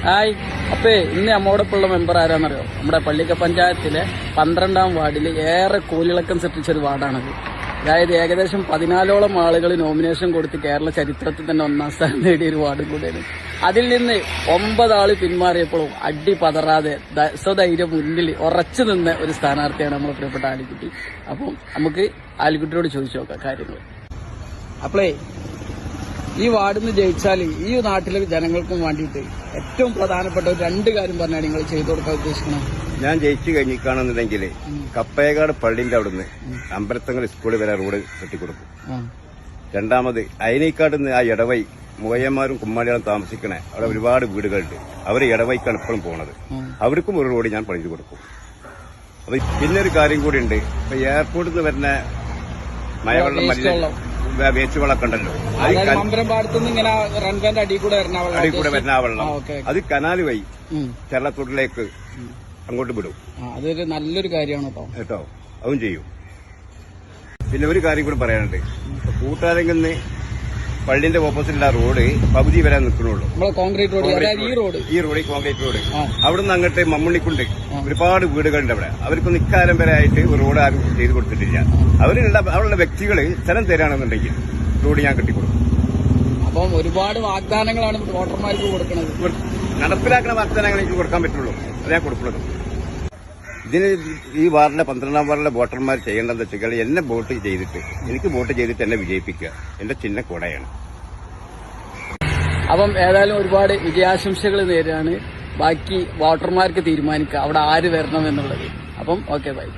Hi. അപ്പേ ഇന്ന് നമ്മോടൊപ്പമുള്ള member ആരാന്നറിയോ? നമ്മുടെ പള്ളിക്ക പഞ്ചായത്തിലെ 12ാം വാർഡിൽ ഏറെ കോലിളക്കം സൃഷ്ടിച്ചൊരു വാർഡാണത്. അതായത് ഏകദേശം 14ഓളം ആളുകൾ നോമിനേഷൻ കൊടുത്ത് കേരള ചരിത്രത്തിൽ തന്നെ 1ാം സ്ഥാനം നേടിയ ഒരു വാർഡും കൂടെയാണ്. അതിൽ നിന്ന് 9 ആള് പിന്മാറിയപ്പോഴും അടി പതറാതെ സ്വധൈര്യം മുന്നിൽ ഉറച്ചു നിന്ന ഒരു സ്ഥാനാർത്ഥിയാണ് നമ്മുടെ പ്രിയപ്പെട്ട ആലിക്കുട്ടി. അപ്പം നമുക്ക് ആലിക്കുട്ടിയോട് ചോദിച്ചു നോക്കാം കാര്യങ്ങൾ. അപ്പളേ ഈ വാർഡിൽ നിന്ന് ജയിച്ചാൽ ഈ നാട്ടിലെ ജനങ്ങൾക്കും വേണ്ടിയിട്ട് ഏറ്റവും പ്രധാനപ്പെട്ട 2 കാര്യം പറഞ്ഞാൽ നിങ്ങൾ ചെയ്തു കൊടുക്കാൻ ഉദ്ദേശിക്കണം. ഞാൻ ജയിച്ചു കഴിഞ്ഞിരിക്കുകയാണെന്നുണ്ടെങ്കിൽ കപ്പയക്കാട് പള്ളിന്റെ അവിടുന്ന് അമ്പലത്തങ്ങൾ സ്കൂളിൽ വരെ റോഡ് കെട്ടിക്കൊടുക്കും. രണ്ടാമത് അയനേക്കാട് നിന്ന് ആ ഇടവൈ മൂവയ്യന്മാരും കുമ്മാളികളും താമസിക്കണേ അവിടെ ഒരുപാട് വീടുകളുണ്ട്. അവർ ഇടവൈക്കാണ് എപ്പോഴും പോണത്. അവർക്കും ഒരു റോഡ് ഞാൻ പണിത് കൊടുക്കും. അപ്പൊ പിന്നെ ഒരു കാര്യം കൂടി ഉണ്ട്. ഇപ്പൊ എയർപോർട്ടിൽ നിന്ന് വരുന്ന മഴവെള്ളം വേസ്റ്റ് വെള്ളമൊക്കെ ഉണ്ടല്ലോ, അടി കൂടെ വരുന്ന ആ വെള്ളം അത് കനാല് വഴി കേരളത്തോട്ടിലേക്ക് അങ്ങോട്ട് വിടും. അതൊരു നല്ലൊരു കാര്യമാണ് കേട്ടോ. അതും ചെയ്യും. പിന്നെ ഒരു കാര്യം കൂടി പറയാനുണ്ട്. കൂട്ടാരെങ്കിൽ പള്ളിന്റെ ഓപ്പോസിറ്റുള്ള റോഡ് പകുതി വരാൻ നിൽക്കണുള്ളൂ. കോൺക്രീറ്റ് റോഡ്, ഈ റോഡ് കോൺക്രീറ്റ് റോഡ്. അവിടുന്ന് അങ്ങോട്ട് മമ്മണ്ണിക്കുണ്ട് ഒരുപാട് വീടുകളുണ്ട് അവിടെ. അവർക്കൊന്നും ഇക്കാലം വരെ ആയിട്ട് ഒരു റോഡ് ആരും ചെയ്ത് കൊടുത്തിട്ടില്ല. അവരുടെ വ്യക്തികള് സ്ഥലം തരാണെന്നുണ്ടെങ്കിൽ റോഡ് ഞാൻ കെട്ടിക്കൊടുക്കും. അപ്പം ഒരുപാട് വാഗ്ദാനങ്ങളാണ് വോട്ടർമാർക്ക് കൊടുക്കുന്നത്. നടപ്പിലാക്കുന്ന വാഗ്ദാനങ്ങൾ എനിക്ക് കൊടുക്കാൻ പറ്റുള്ളൂ. അതാ കൊടുക്കുന്നത്. ഇതിന് ഈ വാർഡിലെ 12ാം വാർഡിലെ വോട്ടർമാർ ചെയ്യേണ്ടതെന്ന് വെച്ചാൽ എന്നെ വോട്ട് ചെയ്തിട്ട് എനിക്ക് വോട്ട് ചെയ്തിട്ട് എന്നെ വിജയിപ്പിക്കുക. എന്റെ ചിഹ്ന കൊടയാണ്. അപ്പം ഏതായാലും ഒരുപാട് വിജയാശംസകൾ നേരാണ്. ബാക്കി വോട്ടർമാർക്ക് തീരുമാനിക്കുക അവിടെ ആര് വരണം എന്നുള്ളത്. അപ്പം ഓക്കെ, ബൈ.